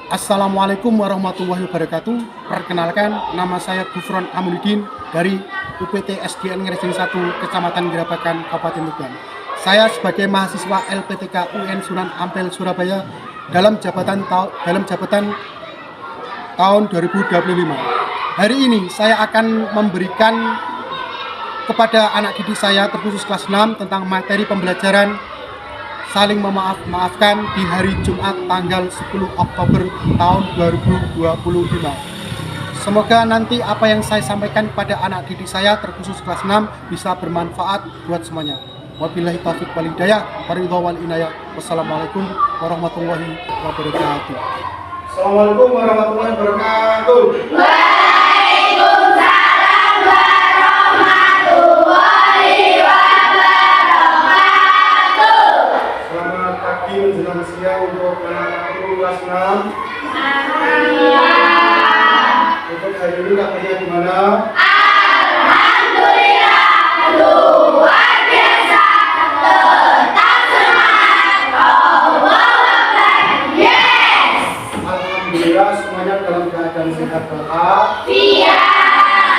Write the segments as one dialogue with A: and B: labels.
A: Assalamualaikum warahmatullahi wabarakatuh. Perkenalkan, nama saya Gufron Aminuddin dari UPT SDN Ngeresing 1, Kecamatan Gerabakan, Kabupaten Tuban. Saya sebagai mahasiswa LPTK UN Sunan Ampel Surabaya dalam jabatan tahun 2025. Hari ini saya akan memberikan kepada anak didik saya terkhusus kelas 6 tentang materi pembelajaran saling memaafkan di hari Jumat tanggal 10 Oktober tahun 2025. Semoga nanti apa yang saya sampaikan pada anak didik saya terkhusus kelas 6 bisa bermanfaat buat semuanya. Wabillahi taufiq wal hidayah, waridho wal inayah. Wassalamualaikum warahmatullahi wabarakatuh.
B: Assalamualaikum warahmatullahi wabarakatuh.
C: Waalaikumsalam warahmatullahi wabarakatuh.
B: Selamat pagi menjelang siang untuk anak-anakku kelas 6. Untuk hari ini kabarnya gimana?
C: Alhamdulillah, luar biasa. Tetap semangat. Allahu Akbar. Yes.
B: Alhamdulillah semuanya dalam keadaan sehat walafiat.
C: Iya.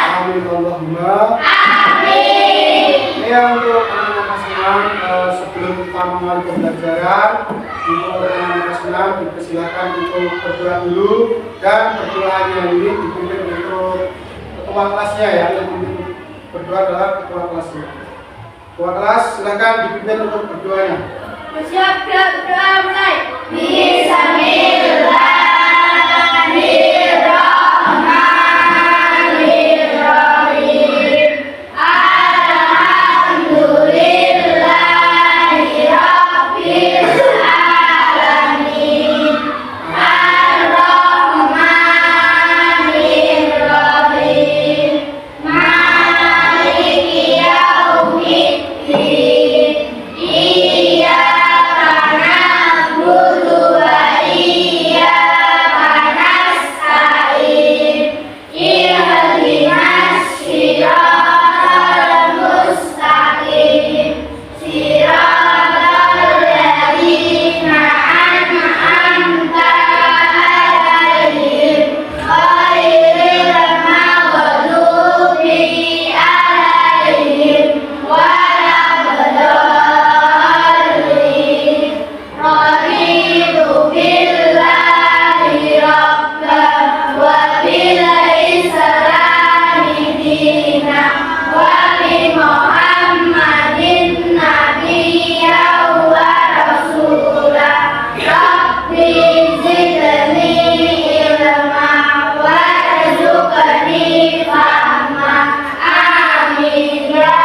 B: Amin Allahumma.
C: Amin.
B: Ya, untuk anak-anak kelas 6, sebelum kita memulai pembelajaran, untuk anak-anak kelas 6 dipersilakan untuk berdoa dulu, dan berdoanya ini dipimpin untuk ketua kelasnya ya, yang memimpin berdoa adalah ketua kelasnya. Ketua kelas silakan dipimpin untuk berdoanya.
C: Bersiap berdoa mulai. Bismillahirrahmanirrahim. Alhamdulillahirabbil alamin. Ar-Rahmanirrahim. Maliki yaumiddin. Iyyaka na'budu wa iyyaka nasta'in. Ihdinas siratal mustaqim. Siratal ladzina an'amta 'alaihim ghairil maghdubi 'alaihim waladdallin. Raditu billahi rabban wa bil islami dinan wa bi Muhammadin nabiyyan wa rasulah. Rabbi zidni ilma warzuqni fahma. Amin ya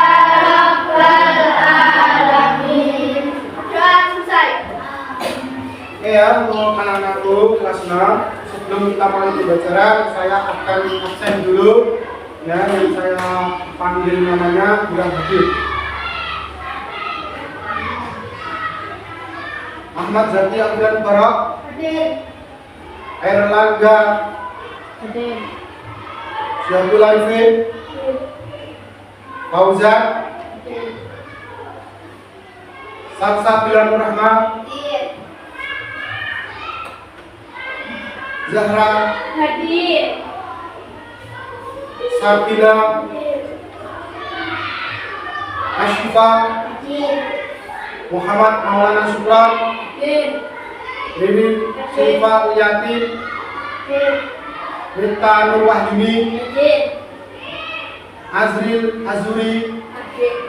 C: rabbal alamin. Doa selesai.
B: Ya, untuk anak-anakku kelas 6, sebelum kita mulai pembelajaran, saya akan absen dulu. Ya, yang saya panggil namanya kurang hadir. Ahmad Zaki Abdan Barok,
C: Hadir.
B: Erlangga
C: Hadir.
B: Syabul Arifin, Fauzan, Sabsabilan Rahman,
C: Hadir.
B: Zahra,
C: Hadir.
B: Sabila, Ashifa,
C: Hadir.
B: Muhammad Maulana Supran,
C: Hadir.
B: Rini Syifa Uyati,
C: Hadir.
B: Rita Nur Wahyuni,
C: Hadir.
B: Azril Azuri,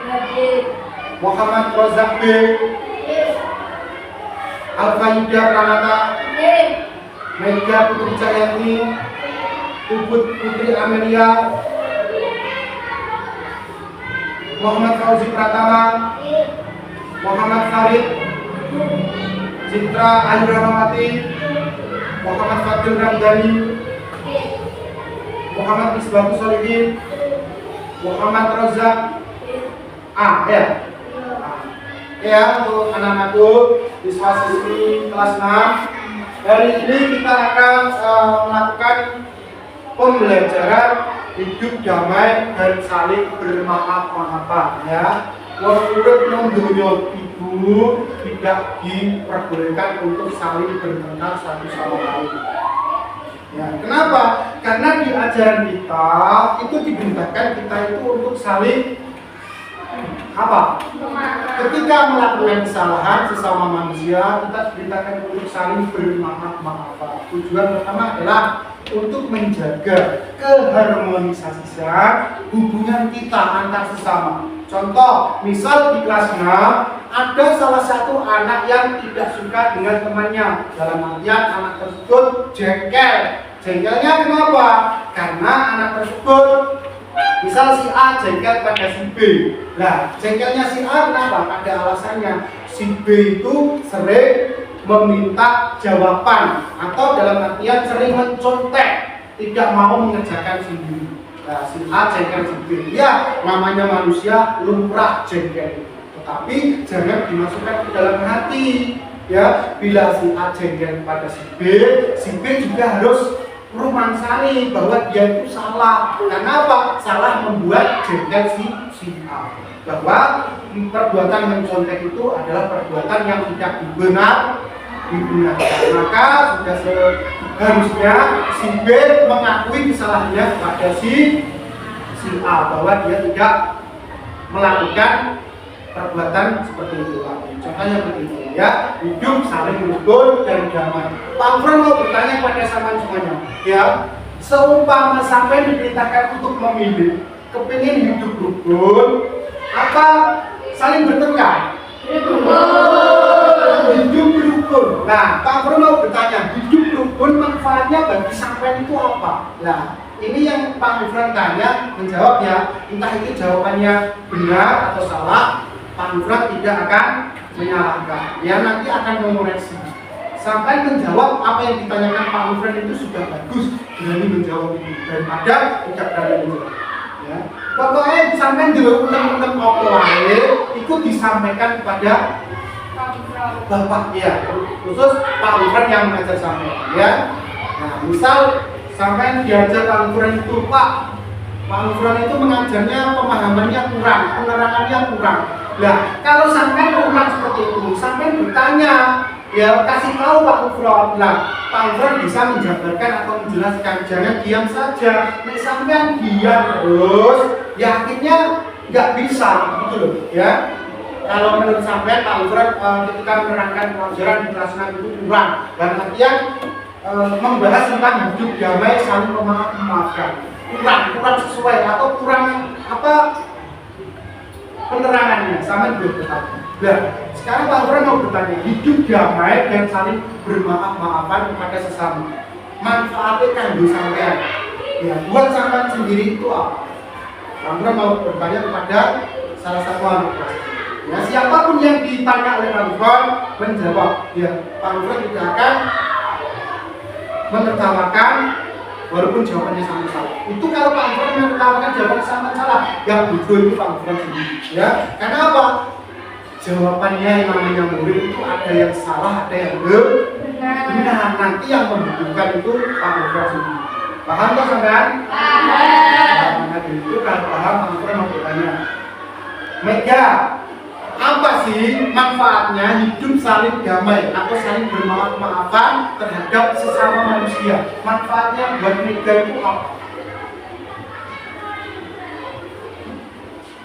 C: Hadir.
B: Muhammad Rozak B,
C: Hadir.
B: Alfa Yuda Pranata,
C: Hadir.
B: Mega Putri Cahyati, Puput Putri Amelia, Muhammad Fauzi Pratama, Muhammad Farid, Citra Ayu Rahmawati, Muhammad Fadil Ramdhani, Muhammad Misbahus Solihin, Muhammad Rozak A ya. Ya, untuk anak-anakku siswa siswi kelas 6, hari ini kita akan melakukan pembelajaran hidup damai dan saling bermaaf-maafan ya. Menurut dunia ibu tidak diperbolehkan untuk saling bertengkar satu sama lain. Ya, kenapa? Karena di ajaran kita itu diberitakan kita itu untuk saling apa? Ketika melakukan kesalahan sesama manusia, kita diberitakan untuk saling bermaaf-maafan. Tujuan pertama adalah untuk menjaga keharmonisasian hubungan kita antar sesama. Contoh, misal di kelas 6 ada salah satu anak yang tidak suka dengan temannya. Dalam artian anak tersebut jengkel. Jengkelnya kenapa? Karena anak tersebut misal si A jengkel pada si B. Nah, jengkelnya si A kenapa? Ada alasannya. Si B itu sering meminta jawaban atau dalam artian sering mencontek, tidak mau mengerjakan sendiri. Nah, si A jengkel si B. Ya, namanya manusia lumrah jengkel. Tetapi jangan dimasukkan ke dalam hati. Ya, bila si A jengkel pada si B juga harus romansani bahwa dia itu salah. Karena apa? Salah membuat jengkel si A. Bahwa perbuatan mencontek itu adalah perbuatan yang tidak digunakan. Maka sudah seharusnya si B mengakui kesalahannya kepada si A bahwa dia tidak melakukan perbuatan seperti itu lagi. Contohnya begini ya, hidup saling rukun dan damai. Pak Fran mau bertanya pada semuanya, ya, seumpama sampai diperintahkan untuk memilih, kepingin hidup rukun, apa saling bertengkar? Hidup rukun. Nah, Pak Fran mau bertanya, hidup rukun manfaatnya bagi sampean itu apa? Nah, ini yang Pak Fran tanya, menjawab ya, entah itu jawabannya benar atau salah. Pak Nufrat tidak akan menyalahkan, ya nanti akan mengoreksi. Sampai menjawab apa yang ditanyakan Pak Nufrat itu sudah bagus, berani menjawab itu daripada tidak berani menjawab. Ya. Pokoknya sampai di undang-undang apa itu disampaikan kepada Bapak ya, khusus Pak Nufrat yang mengajar sampai. Ya. Nah, misal sampai diajar Pak Nufrat itu Pak Nufrat itu mengajarnya pemahamannya kurang, penerangannya kurang. Nah, kalau sampai kurang seperti itu, sampai bertanya, ya kasih tahu Pak Nufrat. Nah, Pak Nufrat bisa menjabarkan atau menjelaskan, jangan diam saja. Nek sampai diam terus, ya akhirnya nggak bisa, gitu loh, ya. Kalau menurut sampai Pak Nufrat ketika menerangkan pelajaran di kelas 6 itu kurang, dan artian membahas tentang hidup damai saling memaafkan, kurang sesuai atau kurang apa? Penerangannya sama belum tetap. Nah, sekarang Pak Fran mau bertanya, hidup damai dan saling bermaaf-maafan kepada sesama, manfaatnya kanggo sampean. Ya, buat sampean sendiri itu apa? Pak Fran mau bertanya kepada salah satu anak kelas. Ya, siapapun yang ditanya oleh Pak Fran menjawab. Ya, Pak Fran tidak akan menertawakan walaupun jawabannya sama salah. Itu kalau Pak Fran menertawakan jawabannya sama salah, yang bodoh itu Pak Fran sendiri. Ya, karena apa? Jawabannya yang namanya murid itu ada yang salah, ada yang benar. Nanti yang membutuhkan itu Pak Fran sendiri. Paham tak sampean? Paham. Nah, itu kalau paham Pak Fran mau bertanya, Mega, apa sih manfaatnya hidup saling damai atau saling bermaaf-maafan terhadap sesama manusia? Manfaatnya buat Mega itu apa?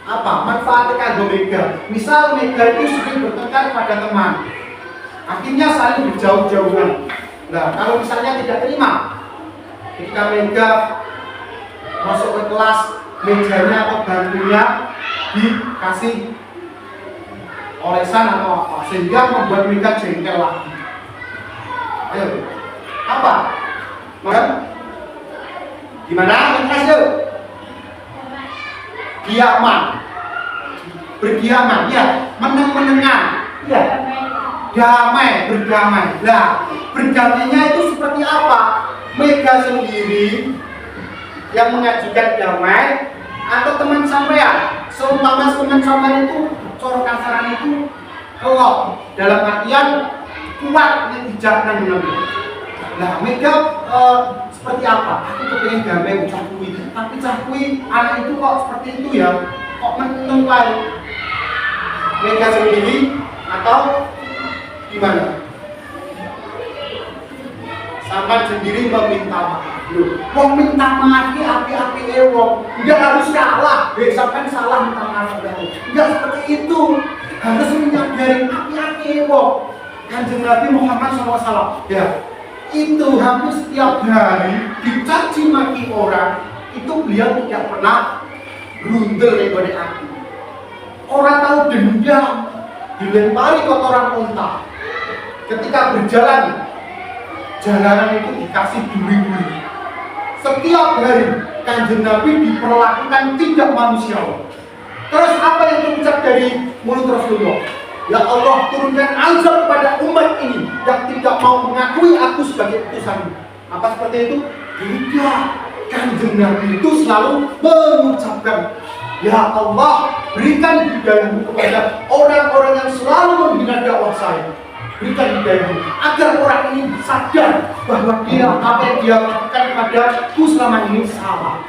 B: Apa? Manfaatnya kanggo Mega. Misal Mega itu sering bertengkar pada teman, akhirnya saling berjauh-jauhan. Nah, kalau misalnya tidak terima, ketika Mega masuk ke kelas, mejanya atau bangkunya dikasih olesan atau apa sehingga membuat Mega jengkel lagi. Ayo, apa? Gimana? Mentas yuk. Diaman, berdiaman, ya, menenang, ya, damai, berdamai. Nah, berdamainya itu seperti apa? Mega sendiri yang mengajukan damai atau teman sampean? Seumpama teman sampean itu corok kasaran itu kelop, dalam artian kuat yang bijak dan benar. Nah, Mega seperti apa? Aku pengen damai cakui, tapi cakui anak itu kok seperti itu ya, kok menengkai Mega sendiri atau gimana? sampai sendiri meminta maaf. Wong minta maaf ki api-api wong, enggak harus salah. Sampai salah minta maaf enggak seperti itu. Harus menyadari api-api wong. Kanjeng Nabi Muhammad SAW ya, itu hampir setiap hari dicaci maki orang, itu beliau tidak pernah grundel dari api. Orang tahu dendam, dilempari kotoran unta. Ketika berjalan, jalanan itu dikasih duri-duri. Setiap hari Kanjeng Nabi diperlakukan tidak manusiawi. Terus apa yang terucap dari mulut Rasulullah? Ya Allah, turunkan azab kepada umat ini yang tidak mau mengakui aku sebagai utusanmu. Apa seperti itu? Tidak. Kanjeng Nabi itu selalu mengucapkan, ya Allah, berikan hidayahmu kepada orang-orang yang selalu menghina dakwah saya. Berikan hidayahmu agar orang ini sadar bahwa apa yang dia lakukan kepadaku selama ini salah.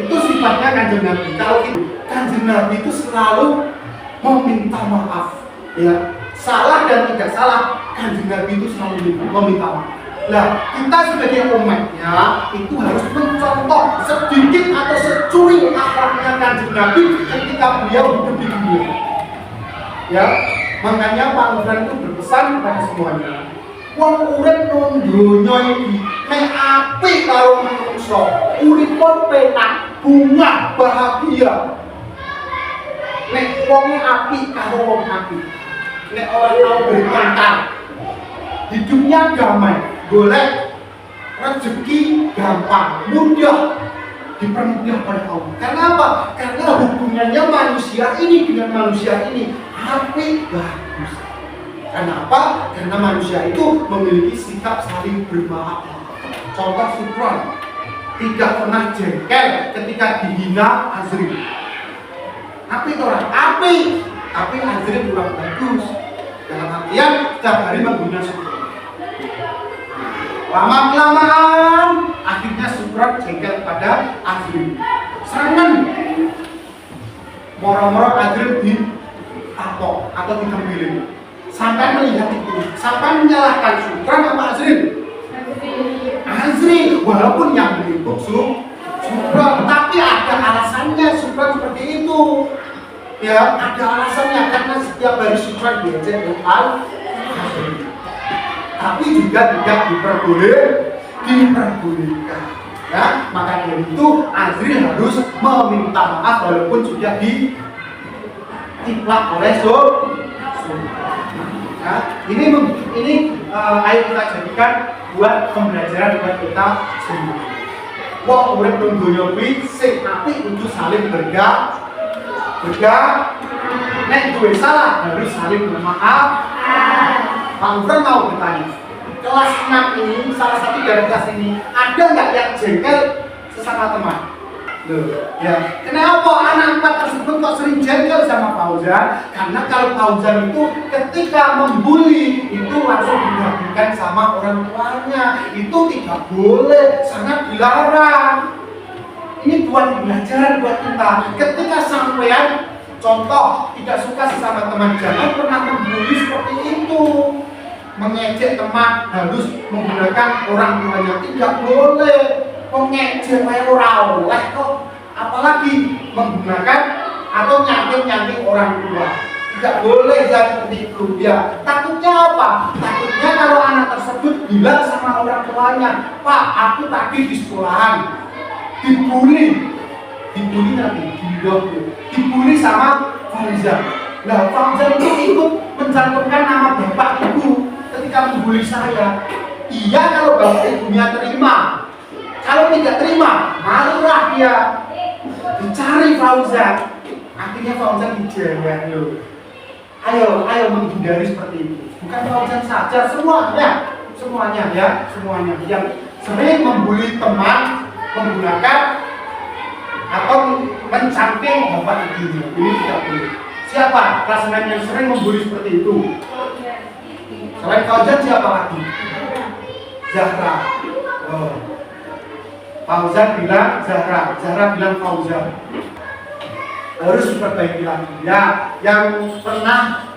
B: Itu sifatnya Kanjeng Nabi. Kalau itu Kanjeng Nabi itu selalu meminta maaf, ya, salah dan tidak salah, Kanjeng Nabi itu selalu meminta maaf. Nah, kita sebagai umatnya itu harus mencontoh sedikit atau securi akhlaknya Kanjeng Nabi ketika beliau hidup di dunia. Ya, makanya Pak Ufran itu berpesan kepada semuanya. Wong urip nang donya iki nek apik karo manungsa, urip penak, bunga, bahagia. Nek wonge apik karo wong apik. Nek orang tahu bertengkar, hidupnya damai, golek rezeki gampang, mudah dipermudah oleh Allah. Kenapa? Karena hubungannya manusia ini dengan manusia ini apik bagus. Kenapa? Karena manusia itu memiliki sikap saling bermaaf. Contoh Sufyan tidak pernah jengkel ketika dihina Azri. Tapi orang api, tapi Azri kurang bagus. Dalam artian setiap hari menghina Sufyan. Lama-kelamaan akhirnya Sufyan jengkel pada Azri. Serangan moro-moro Azri ditapok atau dikembilin. Sampai melihat itu, sampai menyalahkan Sufyan apa Azri? Azri, walaupun yang meliput Sufyan, tapi ada alasannya Sufyan seperti itu. Ya, ada alasannya karena setiap hari Sufyan diajak doa Azri. Tapi juga tidak diperbolehkan. Ya, maka dari itu Azri harus meminta maaf walaupun sudah ditiplak oleh Sufyan. Nah, ini ayo kita jadikan buat pembelajaran buat kita semua. Wong urip nang donya kuwi sing apik kudu saling berga. Nek duwe salah harus saling bermaaf. Pak Ufran mau bertanya, kelas 6 ini, salah satu dari kelas ini, ada nggak yang jengkel sesama teman? Loh, ya. Kenapa anak 4 tersebut kok sering jengkel sama Fauzan? Karena kalau Fauzan itu ketika membuli itu langsung digabungkan sama orang tuanya. Itu tidak boleh, sangat dilarang. Ini buat pelajaran buat kita. Ketika sampean contoh tidak suka sesama teman, jangan pernah membuli seperti itu. Mengejek teman harus menggunakan orang tuanya, tidak boleh. Mengejek orang oleh kok, apalagi menggunakan atau nyanting orang tua, tidak boleh seperti itu ya. Takutnya apa? Takutnya kalau anak tersebut bilang sama orang tuanya, Pak, aku tadi di sekolahan dibully nanti dibully sama Fauzan. Nah, Fauzan itu ikut mencantumkan nama bapak ibu ketika membully saya. Iya kalau bapak ibunya terima. Kalau tidak terima, malulah dia. Dicari Fauzan. Akhirnya Fauzan dijewet loh. Ayo menghindari seperti itu. Bukan Fauzan saja, semuanya ya, semuanya yang sering membuli teman menggunakan atau mencamping bapak ibunya. Ini tidak boleh. Siapa kelas yang sering membuli seperti itu? Selain Fauzan siapa lagi? Zahra. Oh. Fauzan bilang Zahra bilang Fauzan. Harus diperbaiki lagi. Ya, yang pernah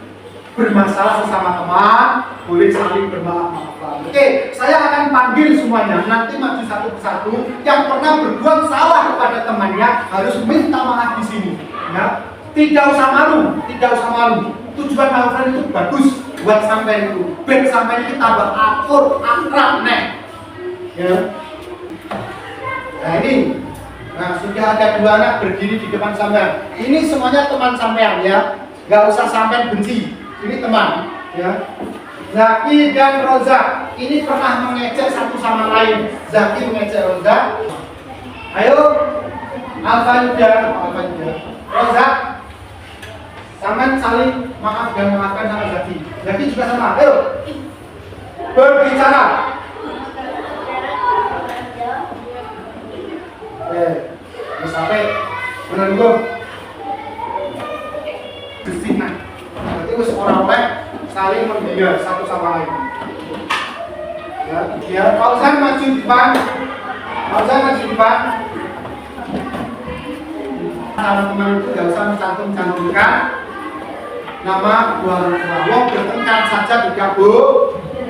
B: bermasalah sesama teman, boleh saling bermaaf-maafan. Oke, saya akan panggil semuanya, nanti maju satu persatu. Yang pernah berbuat salah kepada temannya harus minta maaf di sini. Ya, tidak usah malu, tidak usah malu. Tujuan maafan itu bagus buat sampai itu. Ben sampai itu tambah akur, akrab, nek. Ya. Nah ini, nah sudah ada 2 anak berdiri di depan sampean. Ini semuanya teman sampean ya, nggak usah sampean benci. Ini teman, ya. Zaki dan Roza ini pernah mengejek satu sama lain. Zaki mengejek Roza. Ayo, Alfa-Yuda, Roza, sampean saling maaf dan maafkan sama Zaki. Zaki juga sama. Ayo, berbicara. Sampai menunggu bersinah. Berarti us orang-orang saling menghina satu sama lain. Ya, Fauzan maju di depan. Fauzan maju di depan. Teman-teman itu tidak usah mencantum-cantumkan nama orang tua. Bertengkar saja tidak, Bu.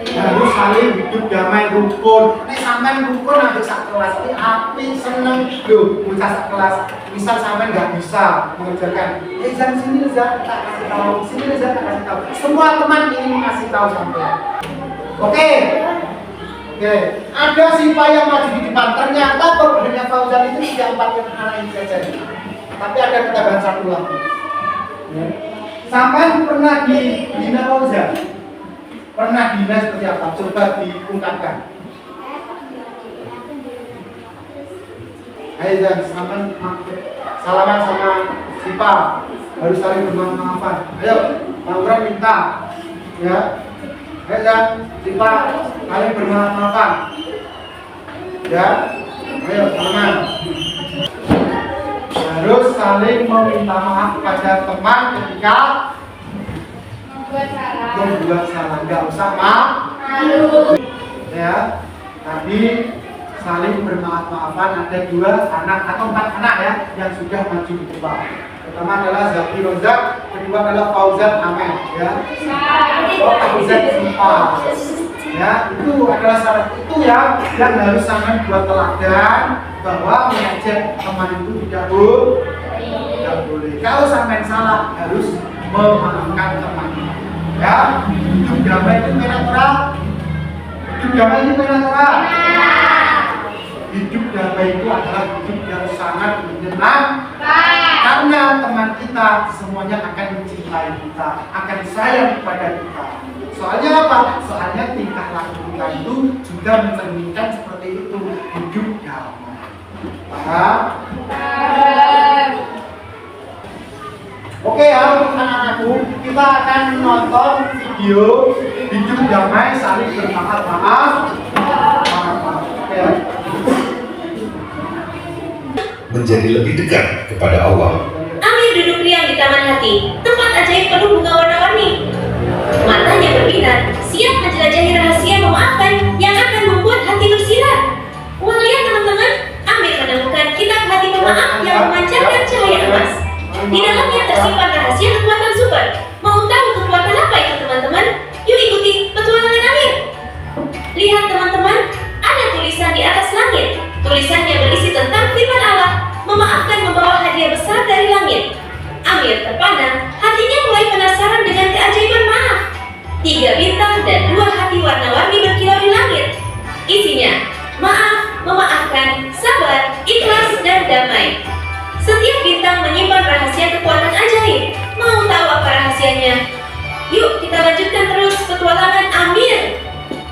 B: Harus saling hidup damai rukun. Ini sampai rukun nanti sak kelas ini api seneng loh, bocah sak kelas. Misal sampai nggak bisa mengerjakan, jangan sini Reza, tak kasih tahu. Sini Reza, tak kasih tahu. Semua teman ingin mengasih tahu sampai. Oke. Ada Sipa yang maju di depan. Ternyata korbannya Fauzan itu tidak 4 anak yang jajan. Tapi ada ketambahan 1 lagi. Sampai pernah dihina Fauzan? Pernah dihina seperti apa? Coba diungkapkan. Ayo jangan salaman sama Sipa, harus saling bermaaf-maafan. Ayo, Bang minta, ya. Ayo jangan Sipa, saling bermaaf-maafan. Ya, ayo salaman. Harus saling meminta maaf pada teman ketika membuat salah. Nggak usah malu. Ya, tadi saling bermaaf-maafan. Ada 2 anak atau 4 anak ya yang sudah maju di depan. Pertama adalah Zaki Rozak, kedua adalah Fauzan Amen. Ya, Fauzan Sipa. Ya, itu adalah syarat itu ya yang harus sangat buat teladan bahwa mengejek teman itu tidak boleh. Kalau sampai salah harus memaafkan teman. Ya, hidup damai itu natural. Hidup damai itu natural. Hidup damai itu adalah hidup yang sangat menyenangkan. Karena teman kita semuanya akan mencintai kita, akan sayang kepada kita. Soalnya apa? Soalnya tingkah laku kita itu juga mencerminkan seperti itu, hidup damai. Paham? Oke ya, anak-anakku, kita akan nonton video hidup damai saling bermaaf-maaf. Oke.
D: Menjadi lebih dekat kepada Allah.
E: Amir duduk riang di taman hati, tempat ajaib penuh bunga warna-warni. Matanya berbinar, siap menjelajahi rahasia memaafkan yang akan membuat hati bersinar. Wah, lihat teman-teman, Amir menemukan kitab hati pemaaf yang memancarkan cahaya emas. Di dalamnya tersimpan rahasia kekuatan super. Mau tahu kekuatan apa itu teman-teman? Yuk ikuti petualangan Amir. Lihat teman-teman, ada tulisan di atas langit. Tulisannya berisi tentang firman Allah, memaafkan membawa hadiah besar dari langit. Amir terpana, hatinya mulai penasaran dengan keajaiban maaf. 3 bintang dan 2 hati warna-warni berkilau di langit. Isinya, maaf, memaafkan, sabar, ikhlas, dan damai. Setiap bintang menyimpan rahasia kekuatan ajaib. Mau tahu apa rahasianya? Yuk kita lanjutkan terus petualangan Amir.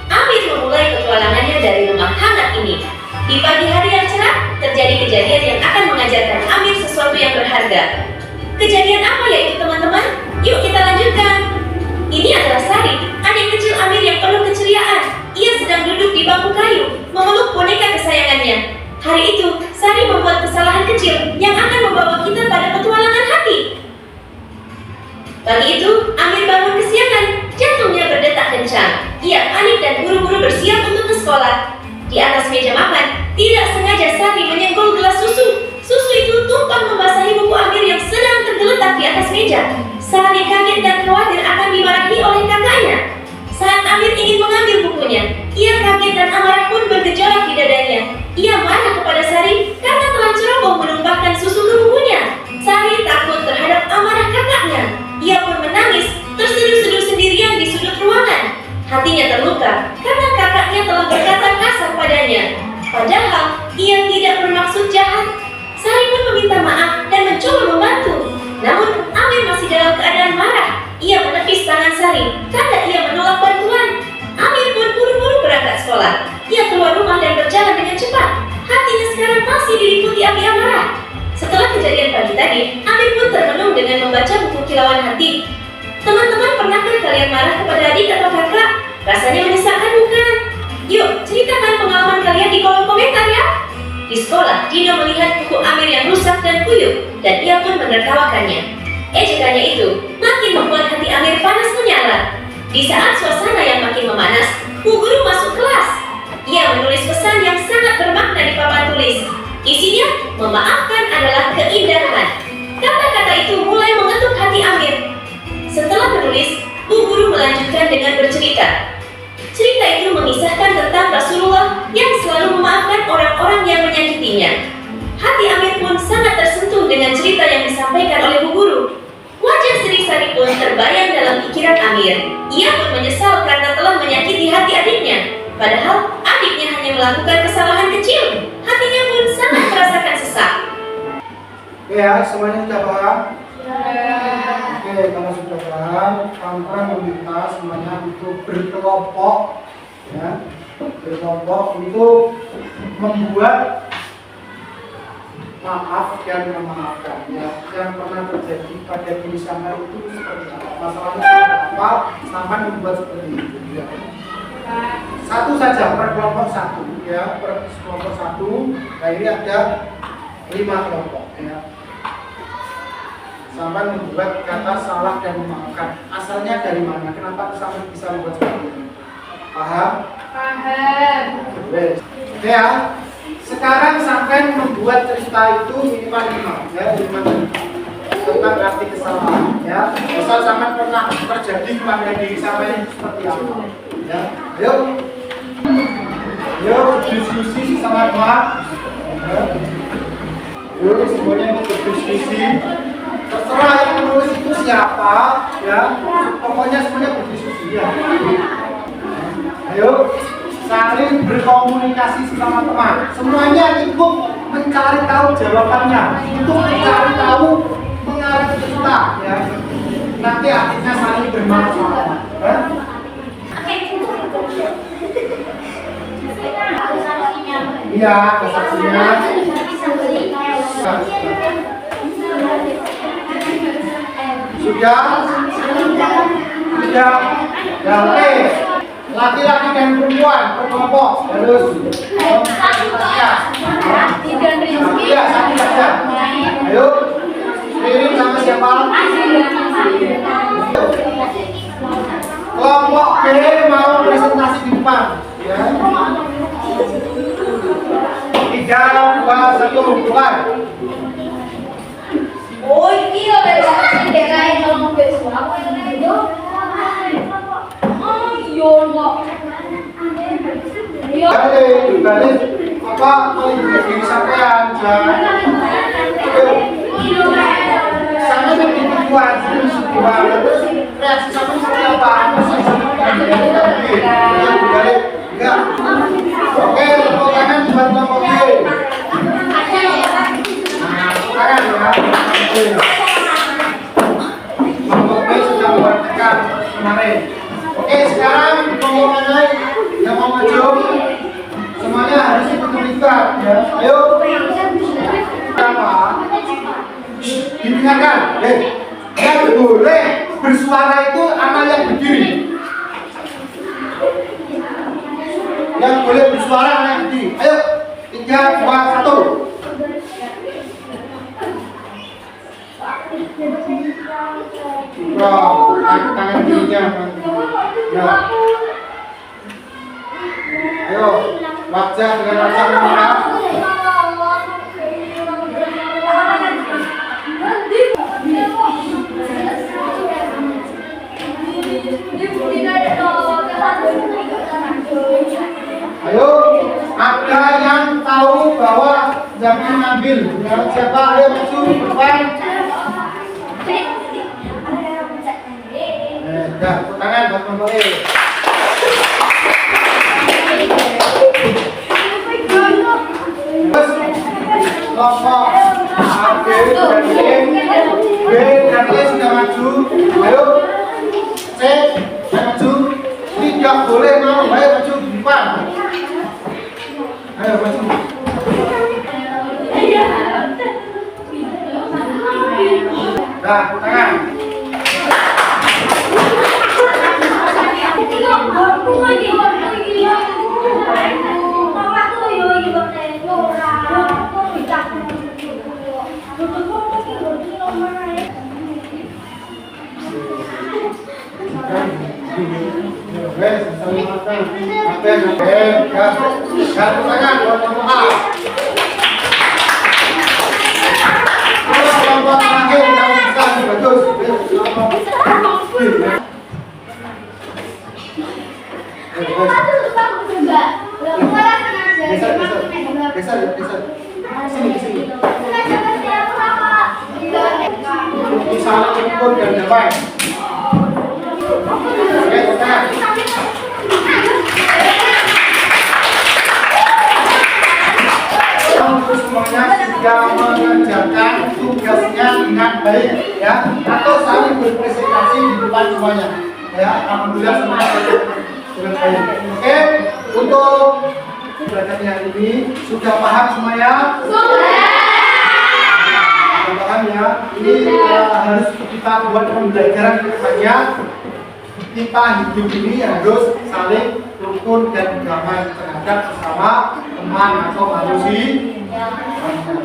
E: Amir memulai petualangannya dari rumah hangat ini. Di pagi hari yang cerah, terjadi kejadian yang akan mengajarkan Amir sesuatu yang berharga. Kejadian apa yaitu teman-teman? Yuk kita lanjutkan. Ini adalah Sari, adik kecil Amir yang penuh keceriaan. Ia sedang duduk di bangku kayu, memeluk boneka kesayangannya. Hari itu, Sari membuat kesalahan kecil yang akan membawa kita pada petualangan hati. Pagi itu, Amir bangun kesiangan, jantungnya berdetak kencang. Ia panik dan buru-buru bersiap untuk ke sekolah. Di atas meja makan, tidak sengaja Sari menyenggol gelas susu. Susu itu tumpah membasahi buku Amir yang sedang tergeletak di atas meja. Sari kaget dan khawatir akan dimarahi seluruhnya. Ia kaget dan amarah pun bergejolak di dadanya. Ia marah kepada Sari karena telah ceroboh menumpahkan susu ke bubunya. Sari takut terhadap amarah kakaknya. Ia pun menangis, terseduh-seduh sendirian di sudut ruangan. Hatinya terluka karena kakaknya telah berkata kasar padanya. Padahal ia tidak bermaksud jahat. Sari pun meminta maaf dan mencoba membantu. Namun Amir masih dalam keadaan marah. Ia menepis tangan Sari karena ia menolak bantuan. Amir pun buru-buru berangkat sekolah. Ia keluar rumah dan berjalan dengan cepat. Hatinya sekarang masih diliputi api amarah. Setelah kejadian pagi tadi, Amir pun termenung dengan membaca buku kilauan hati. Teman-teman, pernahkah kalian marah kepada adik atau kakak? Rasanya menyesalkan bukan? Yuk, ceritakan pengalaman kalian di kolom komentar ya. Di sekolah, Dino melihat buku Amir yang rusak dan kuyup, dan ia pun menertawakannya. Ejekannya itu makin membuat hati Amir panas menyala. Di saat suasana yang makin memanas, Bu Guru masuk kelas. Ia menulis pesan yang sangat bermakna di papan tulis. Isinya, memaafkan adalah keindahan. Kata-kata itu mulai mengetuk hati Amir. Setelah menulis, Bu Guru melanjutkan dengan bercerita. Cerita itu mengisahkan tentang Rasulullah yang selalu memaafkan orang-orang yang menyakitinya. Hati Amir pun sangat tersentuh dengan cerita yang disampaikan oleh Bu Guru. Wajah Sri Sari pun terbayang dalam pikiran Amir. Ia pun menyesal karena telah menyakiti hati adiknya. Padahal adiknya hanya melakukan kesalahan kecil. Hatinya pun sangat merasakan sesak.
B: Ya, semuanya sudah paham? Oke, kalau sudah paham, pelan-pelan meminta semuanya untuk berkelompok, ya, berkelompok untuk membuat maaf dan memaafkan. Ya, yang pernah terjadi pada diri sama itu seperti apa? Masalahnya seperti apa? Sampai membuat seperti itu. Ya. Satu saja per kelompok satu, ya, per kelompok satu. Nah ini ada 5 kelompok, ya. Sampai membuat kata salah dan memaafkan. Asalnya dari mana? Kenapa sampai bisa membuat seperti ini? Paham?
C: Paham.
B: Oke ya. Sekarang sampai membuat cerita itu minimal 5, ya, 5 tentang arti kesalahan, ya. Misal sampai pernah terjadi pada diri sampai seperti apa? Ya, yuk diskusi sama Tuhan. Ya. Yuk semuanya ikut berdiskusi. Terserah yang menulis itu siapa, ya. Pokoknya semuanya berdiskusi ya. Ayo saling berkomunikasi sama teman. Semuanya ikut mencari tahu jawabannya, untuk mencari tahu mengarah cerita, ya. Nanti akhirnya saling bermasalah. Ya. Iya, kesaksian. Sudah? Sudah. Ya, oke. Laki-laki dan perempuan berkelompok harus komunikasikan. Iya, satu saja. Ayo, kirim sama siapa? Kelompok B mau presentasi di depan. Ya. 3, 2, 1, mulai.
C: Oh, ini loh dari daerah kalau besok apa yang itu? Oh, iya enggak. Iya.
B: Balik apa diri sampean jangan. Sama seperti tujuan terus terus reaksi sama seperti apa? Balik enggak. Oke, tepuk tangan buat kelompok B. Tangan ya. Kelompok B sudah memperhatikan kemarin. Oke, sekarang kelompok mana yang mau maju? Semuanya harus ikut terlibat ya. Ayo. Apa? Didengarkan. Yang boleh bersuara itu anak yang berdiri. Yang boleh bersuara anak yang berdiri. Ayo. 3, 2, 1. Wow, tangan kirinya. Ya. Ayo, wajah dengan wajah memerah. jangan ngambil. Ya, siapa? Ayo maju ke depan. Dah, tepuk tangan buat Mama E. Terus kelompok A, B, dan E. B dan E sudah maju. Ayo. C, saya maju. Tidak boleh mau. Ayo maju di depan. Ayo maju. Dah, tepuk tangan. Saling ukur dan damai. Oke, tenang. Untuk semuanya sudah mengerjakan tugasnya dengan baik, ya, atau saling berpresentasi di depan semuanya, ya. Alhamdulillah semuanya dengan baik. Oke, untuk pelajaran hari ini sudah paham semuanya? Paham ya, ini harus kita buat pembelajaran kedepannya. Kita hidup ini harus saling rukun dan damai terhadap sesama teman atau manusia.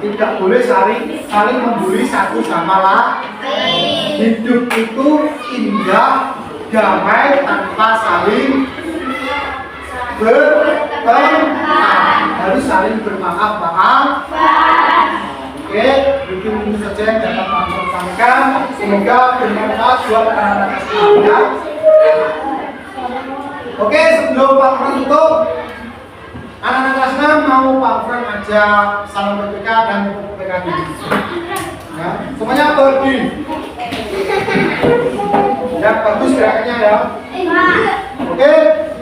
B: Tidak boleh saling membuli satu sama lain. Hidup itu indah, damai tanpa saling bertengkar. Harus saling bermaaf-maaf. Oke, mungkin ini saja yang dapat kami sampaikan. Semoga bermanfaat buat anak-anak semuanya. Oke, sebelum Pak Fran tutup, anak-anak kelas 6 mau Pak Fran ajak salam PPK dan PPK. Ya, semuanya berdiri. Ya, bagus gerakannya ya. Oke,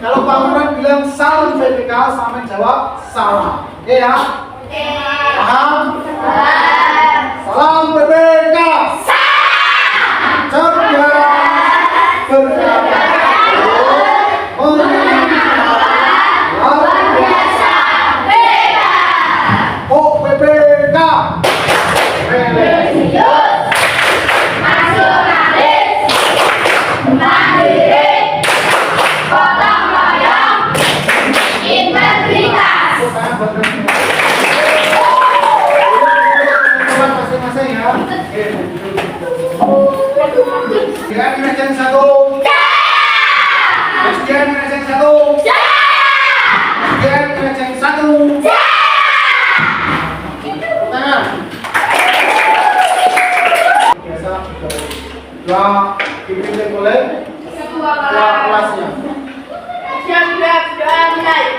B: kalau Pak Fran bilang salam PPK, sama jawab salam. Oke ya? Paham? Salam PPK. Cerdas, berkata, oh PPK, religius, nasionalis, mandiri, gotong royong, integritas. Masing-masing ya. Sekian yang satu. Sekian yang satu. Sekian yang satu. Tangan. Biasa dua dipimpin oleh ketua kelasnya. Siap, sudah mulai.